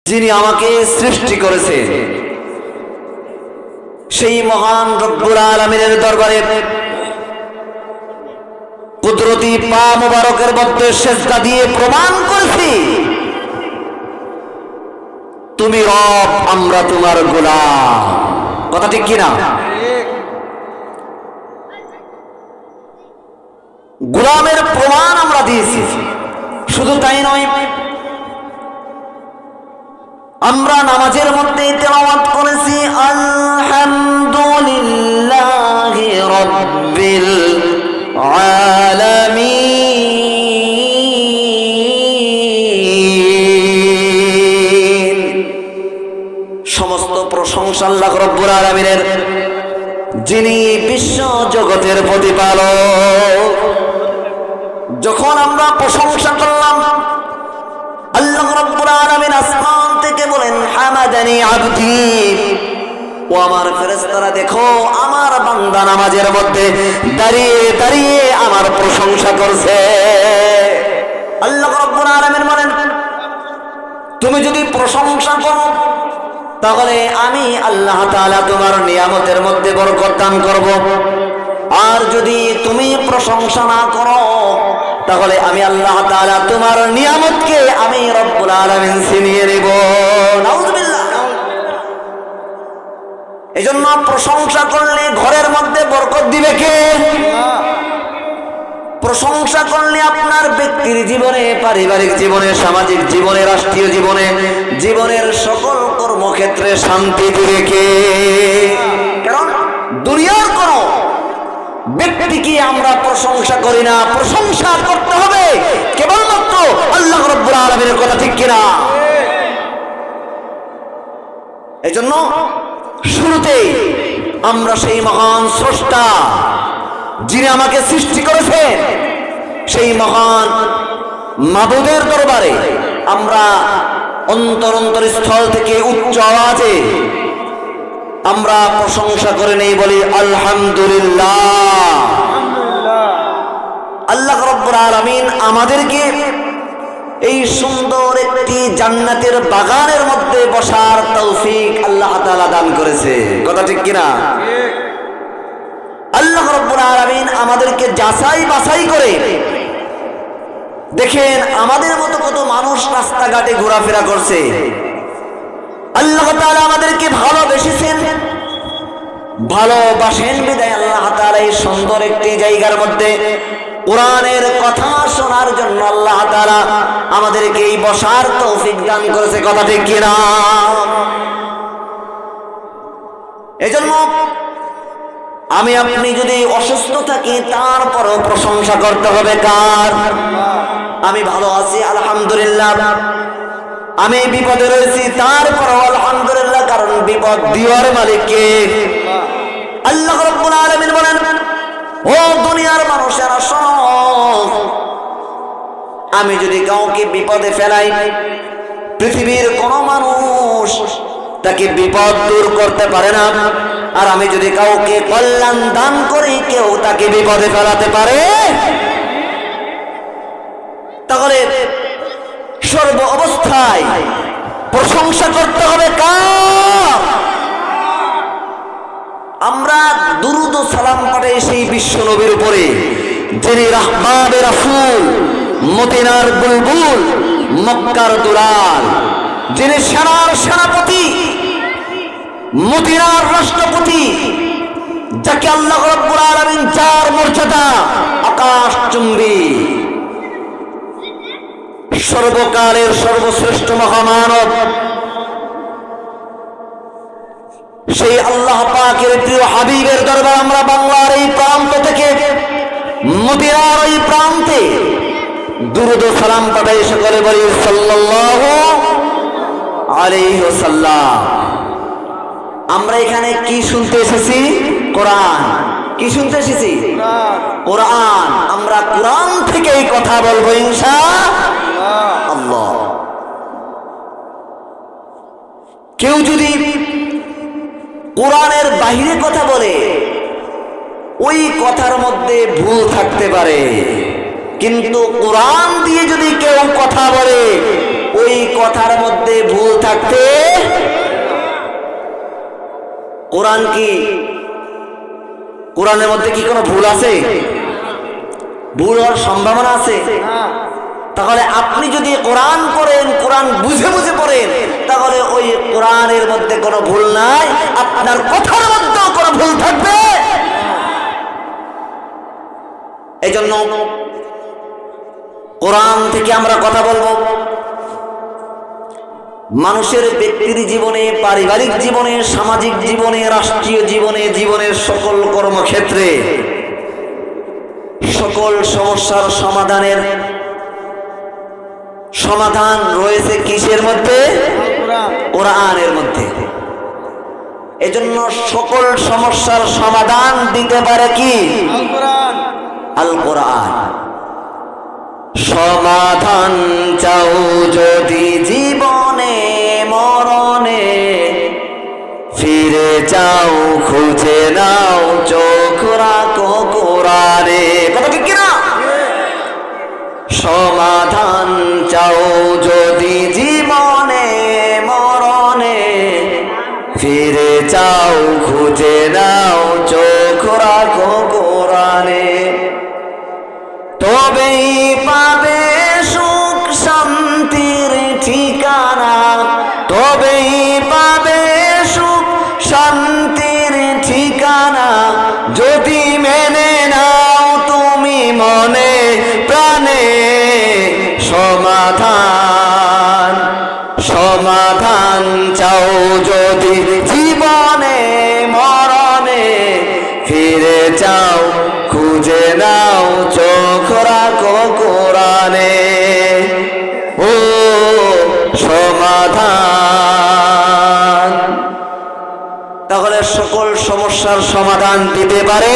যিনি আমাকে সৃষ্টি করেছেন সেই মহান রব্বুল আলামিনের দরবারে কুদরতি পা মুবারকের মধ্যে সিজদা দিয়ে প্রমাণ করেছি তুমি রব, আমরা তোমার গোলাম। কথা ঠিক কিনা? গোলামের প্রমাণ আমরা দিয়েছি। শুধু তাই নয়, আমরা নামাজের মধ্যে তেলাওয়াত করেছি আলহামদুলিল্লাহি রাব্বিল আলামিন। সমস্ত প্রশংসা আল্লাহ রাব্বুল আলামিনের, যিনি বিশ্ব জগতের প্রতিপালক। যখন আমরা প্রশংসা করলাম, আল্লাহ রাব্বুল আলামিন আসমান থেকে বলেন হামাদানি আবদি, ও আমার ফেরেশতারা দেখো আমার বান্দা নামাজের মধ্যে দাঁড়িয়ে দাঁড়িয়ে আমার প্রশংসা করছে। আল্লাহ রাব্বুল আলামিন বলেন তুমি যদি প্রশংসা করো তাহলে আমি আল্লাহ তাআলা তোমার নিয়ামতের মধ্যে বরকত দান করব, আর যদি তুমি প্রশংসা না করো তাহলে আমি আল্লাহ তাআলা তোমার নিয়ামতকে আমি রব্বুল আলামিন ছিনিয়ে নেব। নাউযুবিল্লাহ। এজন্য প্রশংসা করলে ঘরের মধ্যে বরকত দিবে কে? প্রশংসা করলে আপনার ব্যক্তির জীবনে, পারিবারিক জীবনে, সামাজিক জীবনে, রাষ্ট্রীয় জীবনে, জীবনের সকল কর্মক্ষেত্রে শান্তি দিবে কে? কারণ দুনিয়ার কোন ব্যক্তিকে আমরা প্রশংসা করি না, প্রশংসা করতে হবে কেবলমাত্র আল্লাহ রাব্বুল আলামিনের। কথা ঠিক কিনা? এজন্য শুরুতেই আমরা সেই মহান স্রষ্টা, যিনি আমাকে সৃষ্টি করেছেন, সেই মহান মাবুদের দরবারে আমরা অন্তরস্থল থেকে উচ্চ আওয়াজে আমরা প্রশংসা করে নেই, বলি আলহামদুলিল্লাহ। আল্লাহ রাব্বুল আলামিন আমাদেরকে এই সুন্দর একটি জান্নাতের বাগানের মধ্যে বসার তৌফিক আল্লাহ তাআলা দান করেছে। কথা ঠিক কিনা? আল্লাহ রাব্বুল আলামিন আমাদেরকে যাচাই বাছাই করে দেখেন আমাদের মতো কত মানুষ রাস্তাঘাটে ঘোরাফেরা করছে। আল্লাহ তাআলা আমাদেরকে ভালোবেসেছেন, ভালোবাসেন বিধায় আল্লাহ তাআলা এই সুন্দর একটি জায়গার মধ্যে কোরআনের কথা শোনার জন্য আল্লাহ তাআলা আমাদেরকে এই বসার তৌফিক দান করেছে। কথা ঠিক কিনা? এজন্য আমি আপনি যদি অসুস্থ থাকি তারপরও প্রশংসা করতে হবে কার? আমি ভালো আছি আলহামদুলিল্লাহ, আমি বিপদে রয়েছি তারপরও আলহামদুলিল্লাহ, কারণ বিপদ দেওয়ার মালিক কে? আল্লাহ রাব্বুল আলামিন বলেন ও দুনিয়ার মানুষেরা শোনো, আমি যদি কাউকে বিপদে ফেলাই, পৃথিবীর কোন মানুষ তাকে বিপদ দূর করতে পারে না, আর আমি যদি কাউকে কল্যাণ দান করি কেউ তাকে বিপদে ফেলাতে পারে? তাহলে সর্ব অবস্থায় প্রশংসা করতে হবে কার? আমরা দুরূদ ও সালাম পাঠাই সেই বিশ্ব নবীর উপরে, যিনি রাহমানের রাসূল, মদিনার বুলবুল, মক্কার দুলাল, যিনি সেনার সেনাপতি, মদিনার রাষ্ট্রপতি, যাকে আল্লাহ রাব্বুল আলামিন যার মর্যাদা আকাশচুম্বী, সর্বকালের সর্বশ্রেষ্ঠ মহামানব, সেই আল্লাহ পাকের প্রিয় হাবিবের দরবার আমরা বাংলার এই প্রান্ত থেকে মদিনার এই প্রান্তে দুরূদ ও সালাম পাঠাই সকলে বলি সাল্লাল্লাহু আলাইহি ওয়াসাল্লাম। আমরা এখানে কি শুনতে এসেছি? কোরআন। কি শুনতে এসেছি? কোরআন। আমরা কোরআন থেকেই কথা বলবো ইনশাআল্লাহ। কেউ যদি কোরআনের বাইরে কথা বলে ওই কথার মধ্যে ভুল থাকতে পারে, কিন্তু কোরআন দিয়ে যদি কেউ কথা বলে ওই কথার মধ্যে ভুল থাকতে কোরআন কি কোরআনের মধ্যে কি কোনো ভুল আছে? ভুল হওয়ার সম্ভাবনা আছে? তাহলে আপনি যদি কোরআন পড়েন, কোরআন বুঝে বুঝে পড়েন, তাহলে ওই কোরআনের মধ্যে কোনো ভুল নাই, আপনার কথার মধ্যেও কোনো ভুল থাকবে। এই জন্য কোরআন থেকে আমরা কথা বলবো। মানুষের ব্যক্তির জীবনে, পারিবারিক জীবনে, সামাজিক জীবনে, রাষ্ট্রীয় জীবনে, জীবনের সকল কর্মক্ষেত্রে সকল সমস্যার সমাধান রয়েছে কিসের মধ্যে? কোরআনের মধ্যে। এজন্য সকল সমস্যার সমাধান দিতে পারে কি? আল কোরআন। সমাধান চাও যদি জীবনে মরণে, ফিরে যাও খুঁজে নাও চোখ রাখো কোরআনে। কথা ঠিক কিনা? সমাধান চাও যদি জীবনে মরণে, ফিরে যাও খুঁজে নাও চোখ রাখো কোরআনে। তবেই পাবে সুখ শান্তির ঠিকানা, তবেই পাবে সুখ শান্তির ঠিকানা, যদি মেনে নাও তুমি মনে প্রাণে। সমাধান চাও যদি জীবনে মরণে, ফিরে যাও খুঁজে নাও চোখ রাখো কোরআনে। ও সমাধান, তাহলে সকল সমস্যার সমাধান দিতে পারে